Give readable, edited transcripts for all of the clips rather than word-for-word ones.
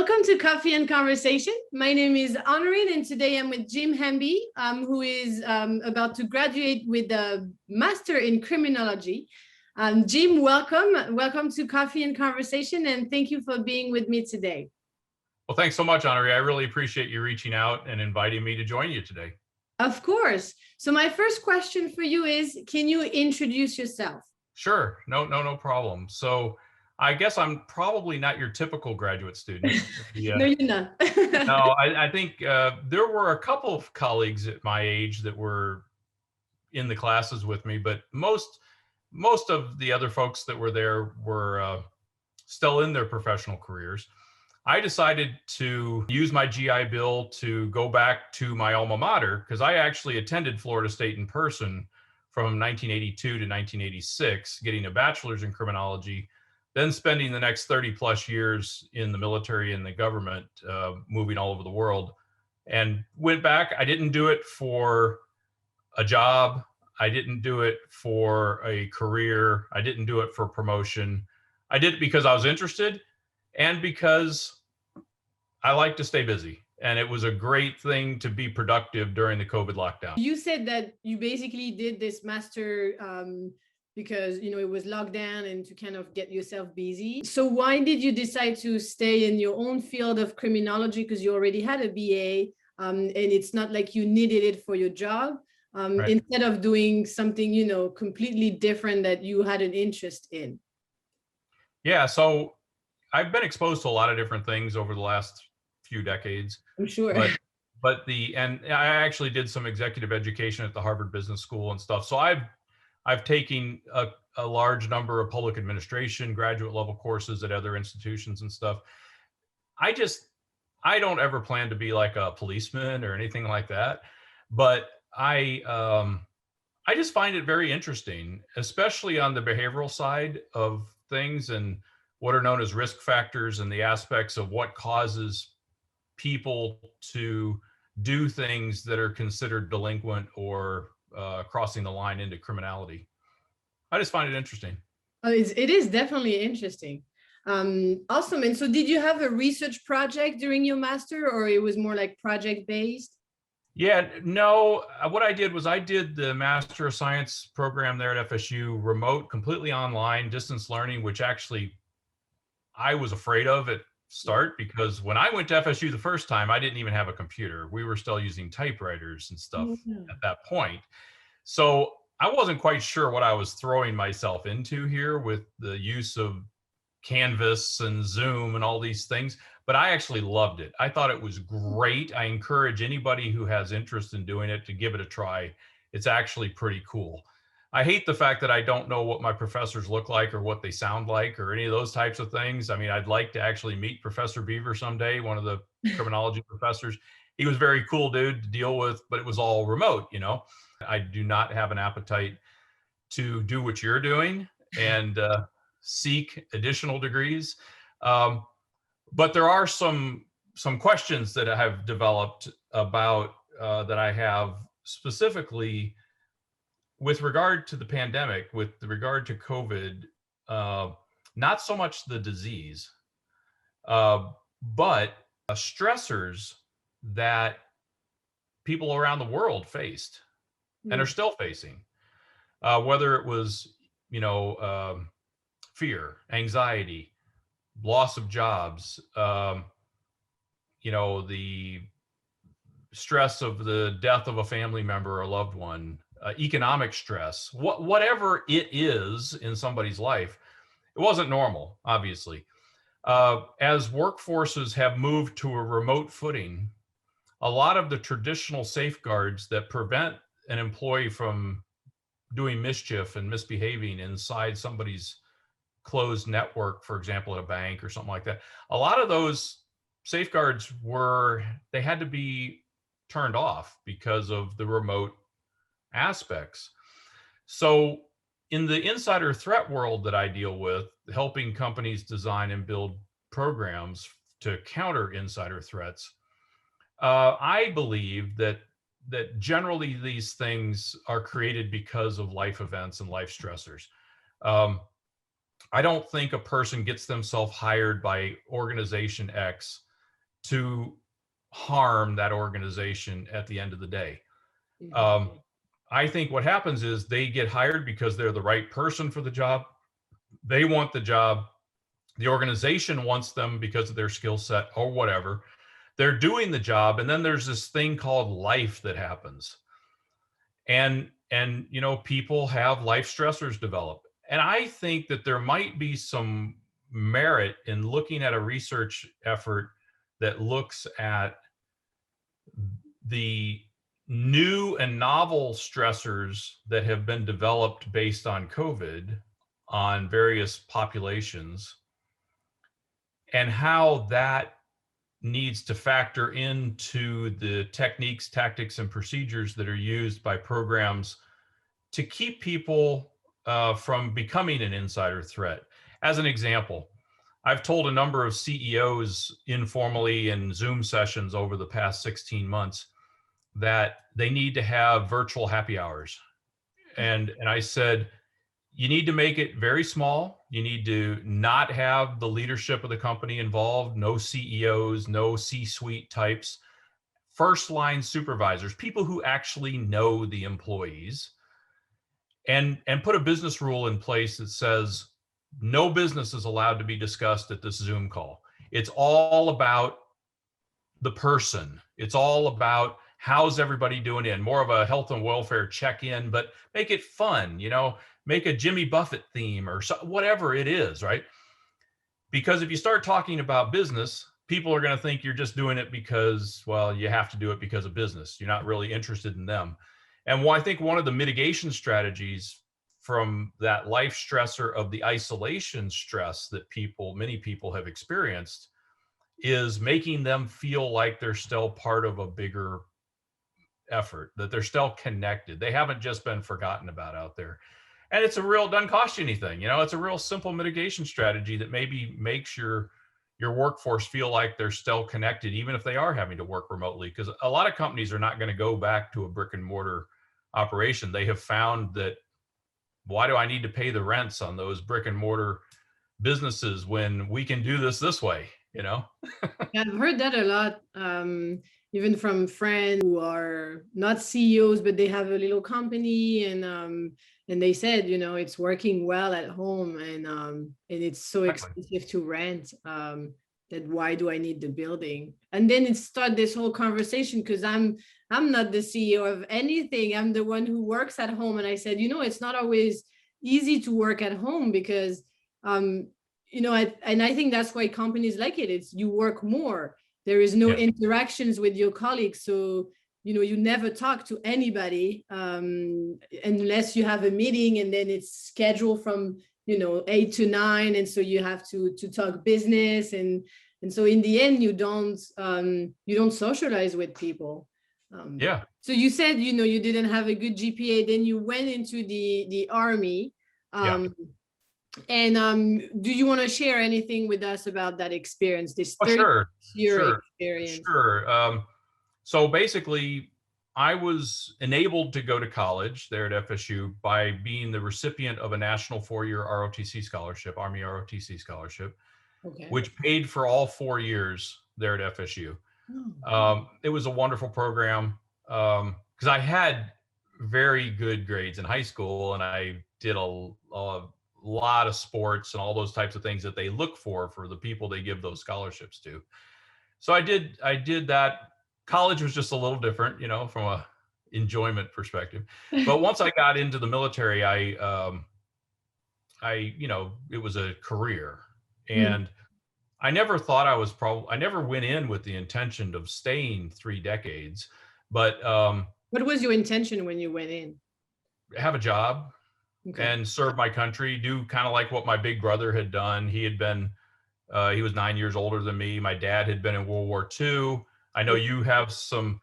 Welcome to Coffee and Conversation. My name is Honorine, and today I'm with Jim Hamby, who is about to graduate with a master in criminology. Jim, welcome. Welcome to Coffee and Conversation, and thank you for being with me today. Well, thanks so much, Honorine. I really appreciate you reaching out and inviting me to join you today. Of course. So my first question for you is, can you introduce yourself? Sure. No problem. So I guess I'm probably not your typical graduate student. No, you're not. No, I think there were a couple of colleagues at my age that were in the classes with me, but most of the other folks that were there were still in their professional careers. I decided to use my GI Bill to go back to my alma mater because I actually attended Florida State in person from 1982 to 1986, getting a bachelor's in criminology, then spending the next 30 plus years in the military and the government, moving all over the world, and went back. I didn't do it for a job. I didn't do it for a career. I didn't do it for promotion. I did it because I was interested and because I like to stay busy. And it was a great thing to be productive during the COVID lockdown. You said that you basically did this master because it was locked down and to kind of get yourself busy. So why did you decide to stay in your own field of criminology? Because you already had a BA, and it's not like you needed it for your job, Right. Instead of doing something completely different that you had an interest in. Yeah, so I've been exposed to a lot of different things over the last few decades. I'm sure. And I actually did some executive education at the Harvard Business School and stuff. So I've taken a large number of public administration, graduate level courses at other institutions and stuff. I don't ever plan to be like a policeman or anything like that, but I just find it very interesting, especially on the behavioral side of things and what are known as risk factors and the aspects of what causes people to do things that are considered delinquent or crossing the line into criminality. I just find it interesting. It is definitely interesting. Awesome. And so did you have a research project during your master, or it was more like project based? Yeah, no, what I did was I did the Master of Science program there at FSU, remote, completely online, distance learning, which actually I was afraid of at start because when I went to FSU the first time, I didn't even have a computer. We were still using typewriters and stuff at that point. So I wasn't quite sure what I was throwing myself into here with the use of Canvas and Zoom and all these things, but I actually loved it. I thought it was great. I encourage anybody who has interest in doing it to give it a try. It's actually pretty cool. I hate the fact that I don't know what my professors look like or what they sound like or any of those types of things. I mean, I'd like to actually meet Professor Beaver someday, one of the criminology professors. He was a very cool dude to deal with, but it was all remote, I do not have an appetite to do what you're doing and seek additional degrees. But there are some questions that I have developed about that I have specifically with regard to the pandemic, with regard to COVID, not so much the disease, but stressors that people around the world faced and are still facing, whether it was, fear, anxiety, loss of jobs, the stress of the death of a family member or loved one, economic stress, whatever it is in somebody's life, it wasn't normal, obviously. As workforces have moved to a remote footing, a lot of the traditional safeguards that prevent an employee from doing mischief and misbehaving inside somebody's closed network, for example, at a bank or something like that, a lot of those safeguards they had to be turned off because of the remote aspects. So in the insider threat world that I deal with, helping companies design and build programs to counter insider threats, I believe that generally these things are created because of life events and life stressors. I don't think a person gets themselves hired by organization X to harm that organization at the end of the day. Mhm. I think what happens is they get hired because they're the right person for the job. They want the job. The organization wants them because of their skill set or whatever. They're doing the job, and then there's this thing called life that happens. And people have life stressors develop. And I think that there might be some merit in looking at a research effort that looks at the new and novel stressors that have been developed based on COVID on various populations, and how that needs to factor into the techniques, tactics, and procedures that are used by programs to keep people from becoming an insider threat. As an example, I've told a number of CEOs informally in Zoom sessions over the past 16 months that they need to have virtual happy hours. And I said, you need to make it very small. You need to not have the leadership of the company involved, no CEOs, no C-suite types, first line supervisors, people who actually know the employees, and put a business rule in place that says no business is allowed to be discussed at this Zoom call. It's all about the person. It's all about how's everybody doing in more of a health and welfare check-in, but make it fun, make a Jimmy Buffett theme or whatever it is, right? Because if you start talking about business, people are going to think you're just doing it because, well, you have to do it because of business. You're not really interested in them. And I think one of the mitigation strategies from that life stressor of the isolation stress that many people have experienced is making them feel like they're still part of a bigger effort, that they're still connected. They haven't just been forgotten about out there. And it's doesn't cost you anything. It's a real simple mitigation strategy that maybe makes your workforce feel like they're still connected, even if they are having to work remotely. Because a lot of companies are not going to go back to a brick and mortar operation. They have found that, why do I need to pay the rents on those brick and mortar businesses when we can do this way? Yeah, I've heard that a lot, even from friends who are not CEOs, but they have a little company, and they said, it's working well at home, and it's so expensive to rent, that why do I need the building? And then it started this whole conversation, because I'm not the CEO of anything. I'm the one who works at home. And I said, it's not always easy to work at home, because and I think that's why companies like it. It's you work more. There is no interactions with your colleagues. So, you never talk to anybody unless you have a meeting, and then it's scheduled from, 8 to 9. And so you have to talk business. And so in the end, you don't socialize with people. So you said, you didn't have a good GPA, then you went into the Army. And do you want to share anything with us about that experience, this 30-year experience? Sure. So basically, I was enabled to go to college there at FSU by being the recipient of a national 4-year ROTC scholarship, Army ROTC scholarship, which paid for all 4 years there at FSU. It was a wonderful program because I had very good grades in high school, and I did a lot of sports and all those types of things that they look for the people they give those scholarships to. So I did that. College was just a little different, from a enjoyment perspective. But once I got into the military, it was a career, and I never thought I never went in with the intention of staying 3 decades, but what was your intention when you went in? Have a job. And serve my country, do kind of like what my big brother had done. He was 9 years older than me. My dad had been in World War II. I know you have some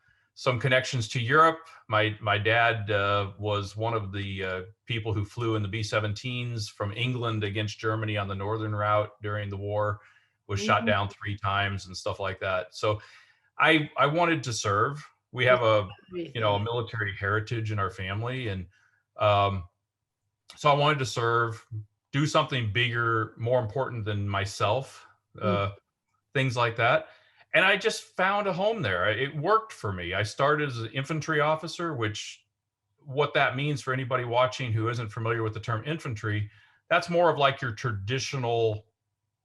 connections to Europe. My dad was one of the people who flew in the B-17s from England against Germany on the northern route during the war, was shot down 3 times and stuff like that. So I wanted to serve. We have a military heritage in our family, and so I wanted to serve, do something bigger, more important than myself, things like that. and I just found a home there. It worked for me. I started as an infantry officer, which what that means for anybody watching who isn't familiar with the term infantry, that's more of like your traditional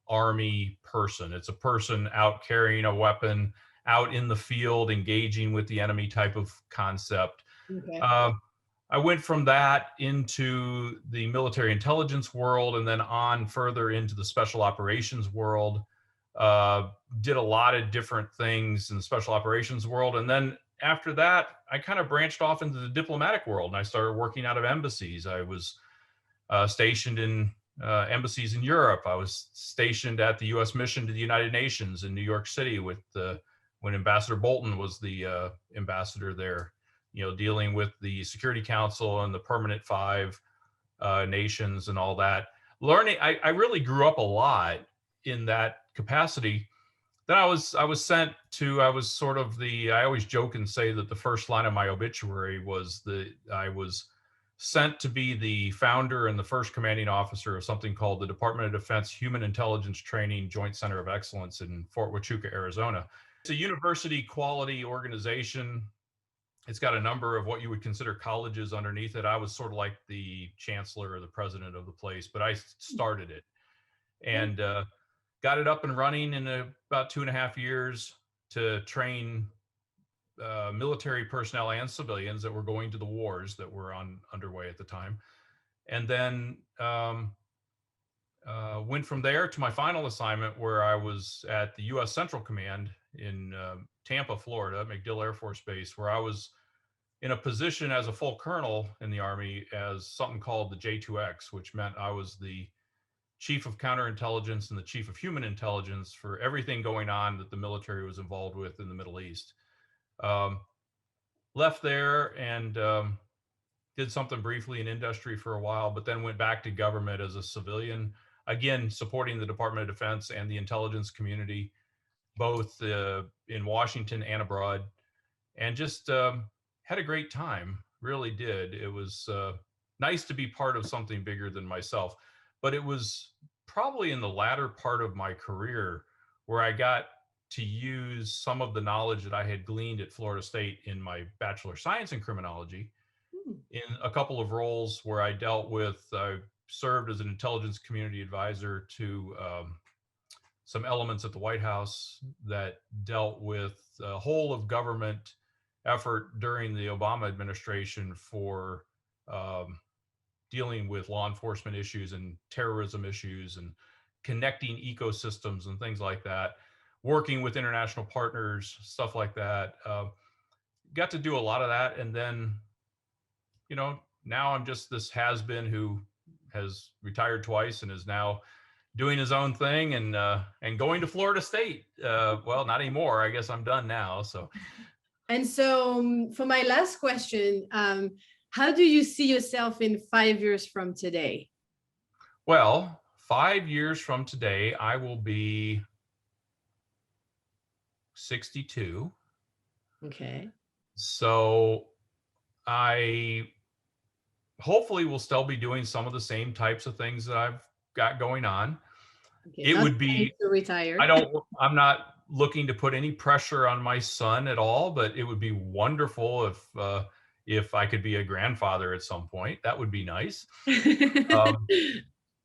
Army person. It's a person out carrying a weapon, out in the field, engaging with the enemy type of concept. Okay. I went from that into the military intelligence world and then on further into the special operations world. Did a lot of different things in the special operations world. And then after that, I kind of branched off into the diplomatic world and I started working out of embassies. I was stationed in embassies in Europe. I was stationed at the U.S. mission to the United Nations in New York City with when Ambassador Bolton was the ambassador there, dealing with the Security Council and the Permanent Five nations and all that. Learning, I really grew up a lot in that capacity. Then I was sent to, I was sort of I always joke and say that the first line of my obituary was I was sent to be the founder and the first commanding officer of something called the Department of Defense Human Intelligence Training Joint Center of Excellence in Fort Huachuca, Arizona. It's a university quality organization. It's got a number of what you would consider colleges underneath it. I was sort of like the chancellor or the president of the place, but I started it and got it up and running in about 2.5 years to train military personnel and civilians that were going to the wars that were underway at the time. And then went from there to my final assignment where I was at the U.S. Central Command in Tampa, Florida, MacDill Air Force Base, where I was in a position as a full colonel in the Army as something called the J2X, which meant I was the chief of counterintelligence and the chief of human intelligence for everything going on that the military was involved with in the Middle East. Left there and did something briefly in industry for a while, but then went back to government as a civilian, again, supporting the Department of Defense and the intelligence community, both in Washington and abroad, and just had a great time, really did. It was nice to be part of something bigger than myself, but it was probably in the latter part of my career where I got to use some of the knowledge that I had gleaned at Florida State in my Bachelor of Science in Criminology in a couple of roles where I served as an intelligence community advisor to some elements at the White House that dealt with the whole of government effort during the Obama administration for dealing with law enforcement issues and terrorism issues and connecting ecosystems and things like that, working with international partners, stuff like that. Got to do a lot of that. And then, now I'm just this has-been who has retired twice and is now doing his own thing and going to Florida State. Well, not anymore. I guess I'm done now. So. And so for my last question, how do you see yourself in 5 years from today? Well, 5 years from today, I will be 62. Okay. So I hopefully will still be doing some of the same types of things that I've got going on. Okay, it would be to retire. I'm not looking to put any pressure on my son at all, but it would be wonderful if I could be a grandfather at some point. That would be nice.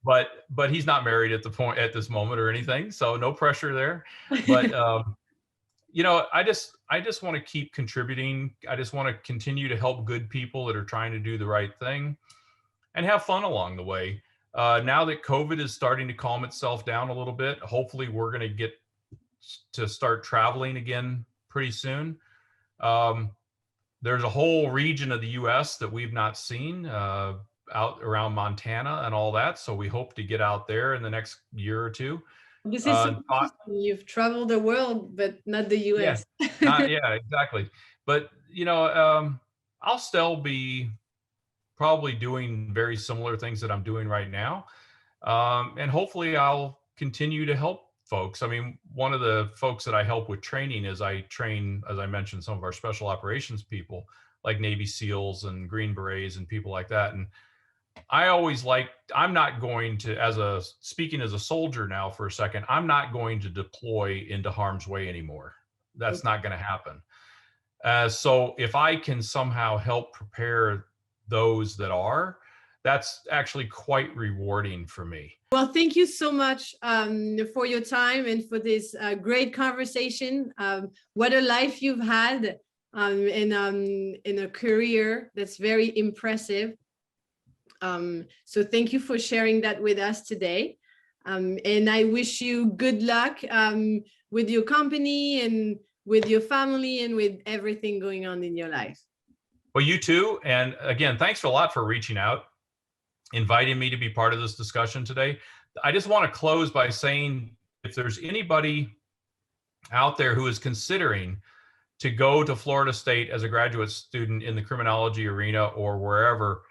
But he's not married at this moment or anything, so no pressure there. But I just want to keep contributing. I just want to continue to help good people that are trying to do the right thing and have fun along the way. Now that COVID is starting to calm itself down a little bit, hopefully we're going to get to start traveling again pretty soon. There's a whole region of the U.S. that we've not seen out around Montana and all that. So we hope to get out there in the next year or two. This is so interesting. You've traveled the world, but not the U.S. Yeah, exactly. But, I'll still be probably doing very similar things that I'm doing right now. And hopefully I'll continue to help folks. I mean, one of the folks that I help with training is I train, as I mentioned, some of our special operations people like Navy SEALs and Green Berets and people like that. And I always I'm not going to, speaking as a soldier now for a second, I'm not going to deploy into harm's way anymore. That's not going to happen. So if I can somehow help prepare those that are, that's actually quite rewarding for me. Well, thank you so much for your time and for this great conversation. What a life you've had in a career that's very impressive. So thank you for sharing that with us today. And I wish you good luck with your company and with your family and with everything going on in your life. Well, you too. And again, thanks a lot for reaching out, inviting me to be part of this discussion today. I just want to close by saying, if there's anybody out there who is considering to go to Florida State as a graduate student in the criminology arena or wherever,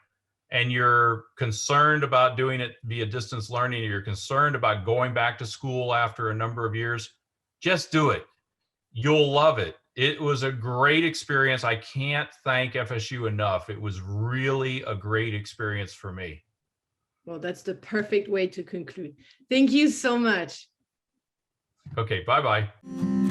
and you're concerned about doing it via distance learning, or you're concerned about going back to school after a number of years, just do it. You'll love it. It was a great experience. I can't thank FSU enough. It was really a great experience for me. Well, that's the perfect way to conclude. Thank you so much. Okay, bye-bye.